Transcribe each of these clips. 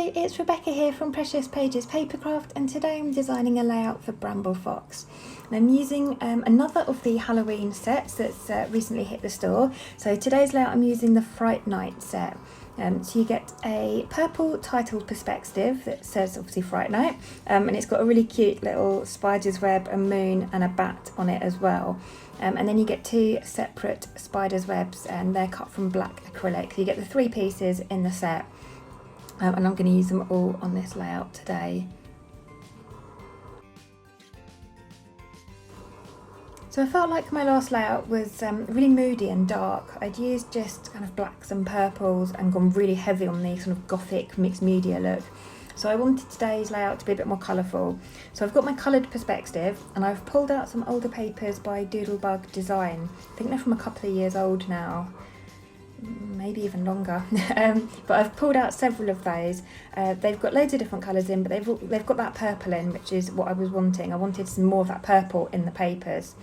Hello, it's Rebecca here from Precious Pages Papercraft, and today I'm designing a layout for Bramble Fox. And I'm using another of the Halloween sets that's recently hit the store. So today's layout I'm using the Fright Night set. So you get a purple titled perspective that says obviously Fright Night, and it's got a really cute little spider's web, a moon and a bat on it as well. And then you get two separate spider's webs, and they're cut from black acrylic. You get the three pieces in the set. And I'm going to use them all on this layout today. So I felt like my last layout was really moody and dark. I'd used just kind of blacks and purples and gone really heavy on the sort of gothic mixed media look. So I wanted today's layout to be a bit more colourful. So I've got my coloured perspective, and I've pulled out some older papers by Doodlebug Design. I think they're from a couple of years old now. Maybe even longer, but I've pulled out several of those. They've got loads of different colours in, but they've got that purple in, which is what I was wanting. I wanted some more of that purple in the papers,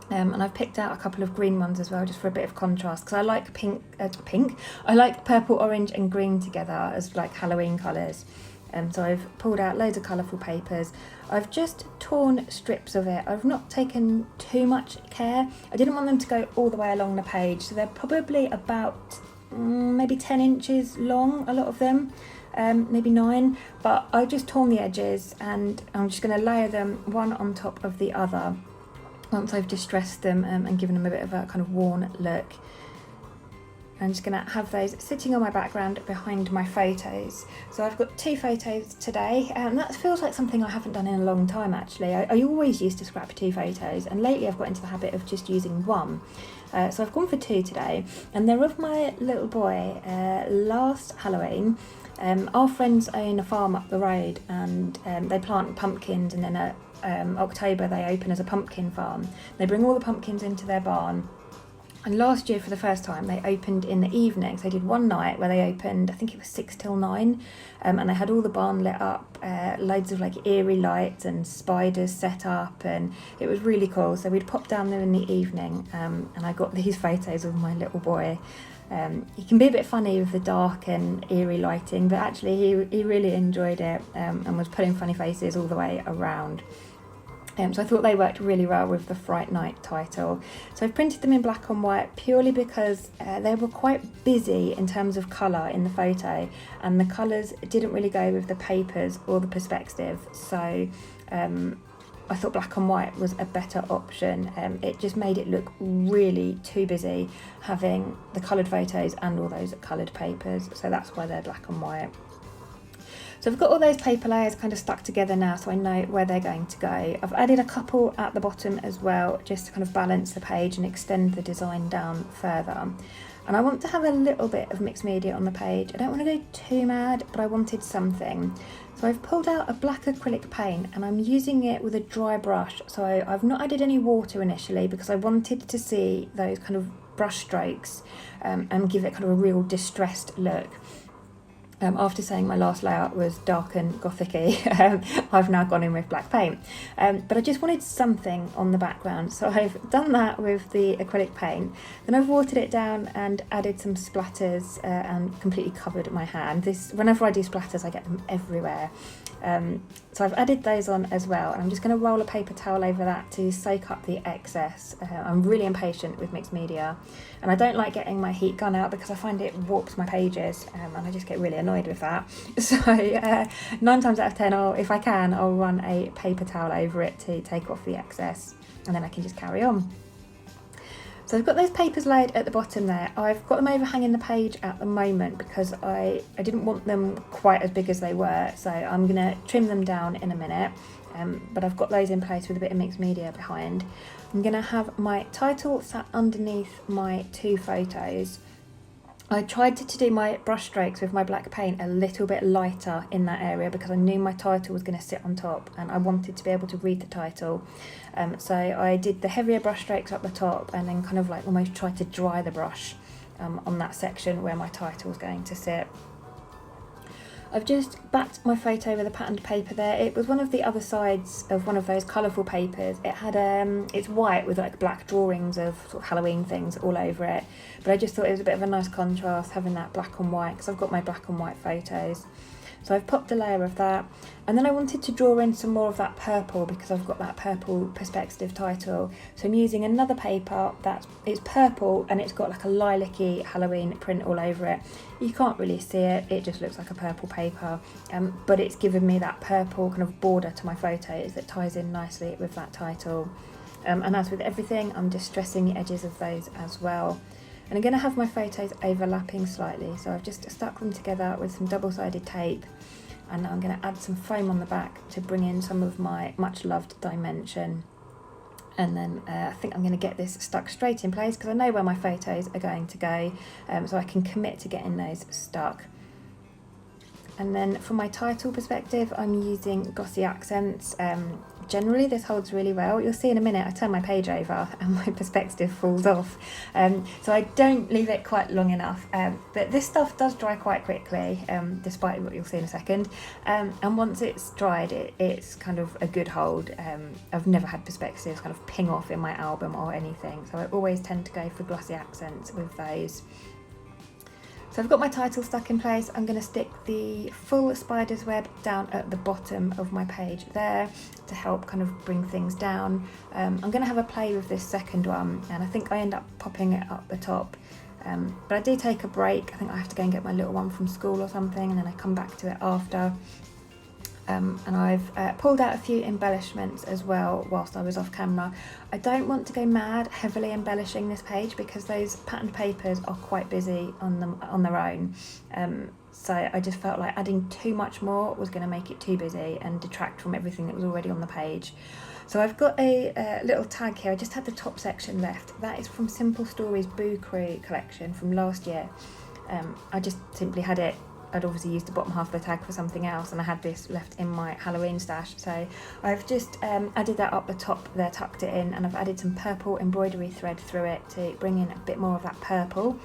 and I've picked out a couple of green ones as well, just for a bit of contrast, because I like pink. I like purple, orange and green together as like Halloween colours. So I've pulled out loads of colourful papers. I've just torn strips of it. I've not taken too much care. I didn't want them to go all the way along the page, so they're probably about maybe 10 inches long, a lot of them, maybe 9, but I've just torn the edges, and I'm just going to layer them one on top of the other once I've distressed them and given them a bit of a kind of worn look. I'm just going to have those sitting on my background behind my photos. So I've got 2 photos today, and that feels like something I haven't done in a long time actually. I always used to scrap 2 photos, and lately I've got into the habit of just using 1. So I've gone for 2 today, and they're of my little boy. Last Halloween, our friends own a farm up the road, and they plant pumpkins, and then at October they open as a pumpkin farm. They bring all the pumpkins into their barn. And last year, for the first time, they opened in the evening. So they did one night where they opened, I think it was 6 till 9, and they had all the barn lit up, loads of like eerie lights and spiders set up, and it was really cool. So we'd pop down there in the evening, and I got these photos of my little boy. He can be a bit funny with the dark and eerie lighting, but actually he really enjoyed it, and was putting funny faces all the way around. So I thought they worked really well with the Fright Night title. So I've printed them in black and white purely because they were quite busy in terms of colour in the photo, and the colours didn't really go with the papers or the perspective. So I thought black and white was a better option. It just made it look really too busy having the coloured photos and all those coloured papers. So that's why they're black and white. So I've got all those paper layers kind of stuck together now, so I know where they're going to go. I've added a couple at the bottom as well, just to kind of balance the page and extend the design down further. And I want to have a little bit of mixed media on the page. I don't want to go too mad, but I wanted something. So I've pulled out a black acrylic paint, and I'm using it with a dry brush. So I've not added any water initially because I wanted to see those kind of brush strokes and give it kind of a real distressed look. After saying my last layout was dark and gothic-y, I've now gone in with black paint. But I just wanted something on the background, so I've done that with the acrylic paint. Then I've watered it down and added some splatters and completely covered my hand. Whenever I do splatters, I get them everywhere. So I've added those on as well, and I'm just going to roll a paper towel over that to soak up the excess. I'm really impatient with mixed media, and I don't like getting my heat gun out because I find it warps my pages, and I just get really annoyed with that. So 9 times out of 10, if I can, I'll run a paper towel over it to take off the excess, and then I can just carry on. So I've got those papers laid at the bottom there. I've got them overhanging the page at the moment because I didn't want them quite as big as they were, so I'm going to trim them down in a minute, but I've got those in place with a bit of mixed media behind. I'm going to have my title sat underneath my 2 photos. I tried to do my brush strokes with my black paint a little bit lighter in that area because I knew my title was going to sit on top, and I wanted to be able to read the title. So I did the heavier brush strokes up the top, and then kind of like almost tried to dry the brush on that section where my title was going to sit. I've just backed my photo with a patterned paper there. It was one of the other sides of one of those colourful papers. It had it's white with like black drawings of sort of Halloween things all over it, but I just thought it was a bit of a nice contrast having that black and white because I've got my black and white photos. So I've popped a layer of that, and then I wanted to draw in some more of that purple because I've got that purple perspective title. So I'm using another paper it's purple and it's got like a lilac-y Halloween print all over it. You can't really see it, it just looks like a purple paper, but it's given me that purple kind of border to my photos that ties in nicely with that title. And as with everything, I'm just stressing the edges of those as well. And I'm going to have my photos overlapping slightly, so I've just stuck them together with some double-sided tape, and I'm going to add some foam on the back to bring in some of my much loved dimension. And then I think I'm going to get this stuck straight in place because I know where my photos are going to go, so I can commit to getting those stuck. And then from my title perspective, I'm using glossy accents. Generally this holds really well. You'll see in a minute I turn my page over and my perspective falls off. So I don't leave it quite long enough. But this stuff does dry quite quickly, despite what you'll see in a second. And once it's dried, it's kind of a good hold. I've never had perspectives kind of ping off in my album or anything. So I always tend to go for glossy accents with those. So I've got my title stuck in place. I'm going to stick the full spider's web down at the bottom of my page there to help kind of bring things down. I'm going to have a play with this second one, and I think I end up popping it up the top. But I do take a break. I think I have to go and get my little one from school or something, and then I come back to it after. And I've pulled out a few embellishments as well whilst I was off camera. I don't want to go mad heavily embellishing this page because those patterned papers are quite busy on their own. So I just felt like adding too much more was going to make it too busy and detract from everything that was already on the page. So I've got a little tag here. I just had the top section left. That is from Simple Stories Boo Crew collection from last year. I just simply had it. I'd obviously used the bottom half of the tag for something else, and I had this left in my Halloween stash, so I've just added that up the top there, tucked it in, and I've added some purple embroidery thread through it to bring in a bit more of that purple.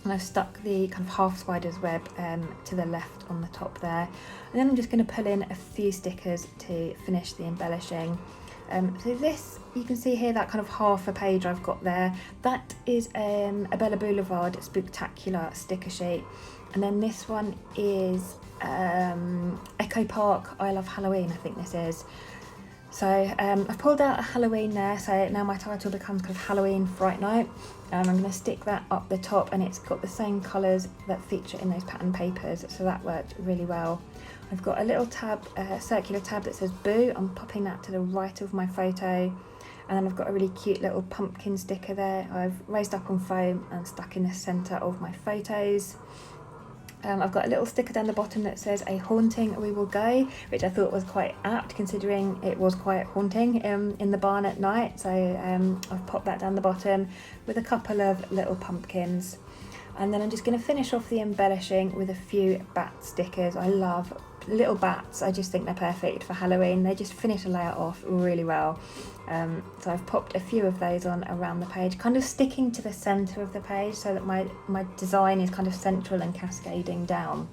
And I've stuck the kind of half spider's web to the left on the top there, and then I'm just going to pull in a few stickers to finish the embellishing. So this, you can see here that kind of half a page I've got there, that is a Bella Boulevard Spooktacular sticker sheet. And then this one is Echo Park I Love Halloween, I think this is. So I've pulled out a Halloween there, so now my title becomes kind of Halloween Fright Night. I'm going to stick that up the top, and it's got the same colours that feature in those pattern papers, so that worked really well. I've got a little tab, circular tab that says Boo. I'm popping that to the right of my photo. And then I've got a really cute little pumpkin sticker there. I've raised up on foam and stuck in the centre of my photos. I've got a little sticker down the bottom that says "A haunting we will go," which I thought was quite apt considering it was quite haunting in the barn at night. So I've popped that down the bottom with a couple of little pumpkins. And then I'm just going to finish off the embellishing with a few bat stickers. I love little bats. I just think they're perfect for Halloween. They just finish a layer off really well. So I've popped a few of those on around the page, kind of sticking to the centre of the page so that my design is kind of central and cascading down.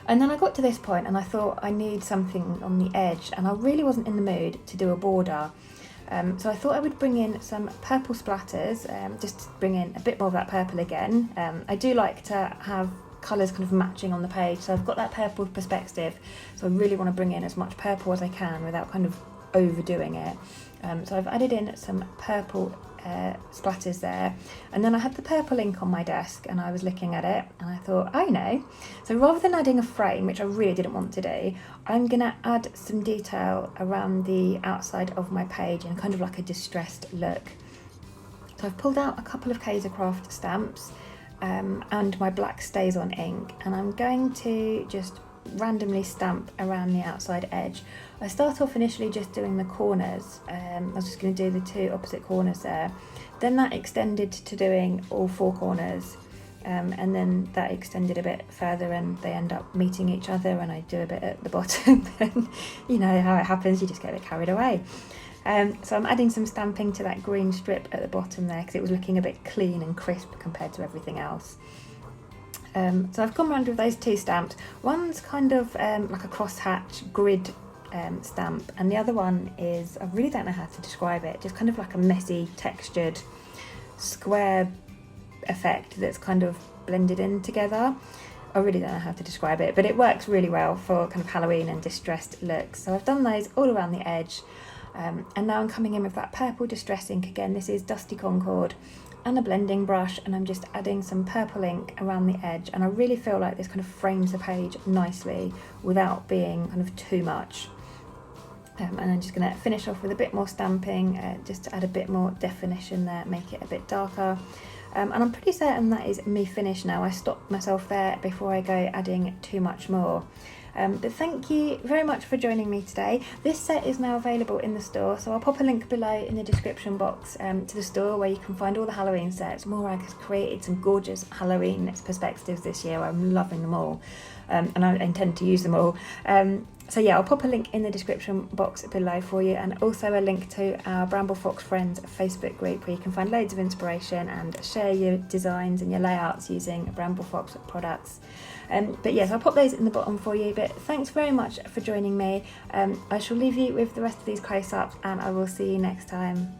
And then I got to this point and I thought I need something on the edge, and I really wasn't in the mood to do a border. So I thought I would bring in some purple splatters, just to bring in a bit more of that purple again. I do like to have colours kind of matching on the page, so I've got that purple perspective, so I really want to bring in as much purple as I can without kind of overdoing it. So I've added in some purple splatters there, and then I had the purple ink on my desk and I was looking at it and I thought, I know, so rather than adding a frame, which I really didn't want to do, I'm gonna add some detail around the outside of my page in kind of like a distressed look. So I've pulled out a couple of Kaisercraft stamps and my black stays on ink, and I'm going to just randomly stamp around the outside edge. I start off initially just doing the corners. I was just going to do the two opposite corners there. Then that extended to doing all four corners, and then that extended a bit further and they end up meeting each other, and I do a bit at the bottom. And you know how it happens, you just get a bit carried away. So I'm adding some stamping to that green strip at the bottom there because it was looking a bit clean and crisp compared to everything else. So I've gone around with those two stamps. One's kind of like a crosshatch grid stamp, and the other one is, I really don't know how to describe it, just kind of like a messy textured square effect that's kind of blended in together. I really don't know how to describe it, but it works really well for kind of Halloween and distressed looks. So I've done those all around the edge, and now I'm coming in with that purple distress ink again. This is Dusty Concord and a blending brush, and I'm just adding some purple ink around the edge, and I really feel like this kind of frames the page nicely without being kind of too much. And I'm just going to finish off with a bit more stamping, just to add a bit more definition there, make it a bit darker. And I'm pretty certain that is me finished now. I stopped myself there before I go adding too much more. But thank you very much for joining me today. This set is now available in the store, so I'll pop a link below in the description box to the store where you can find all the Halloween sets. Morag has created some gorgeous Halloween perspectives this year. I'm loving them all, and I intend to use them all. So yeah, I'll pop a link in the description box below for you, and also a link to our Bramble Fox Friends Facebook group where you can find loads of inspiration and share your designs and your layouts using Bramble Fox products. But yes, I'll pop those in the bottom for you. But thanks very much for joining me. I shall leave you with the rest of these close-ups, and I will see you next time.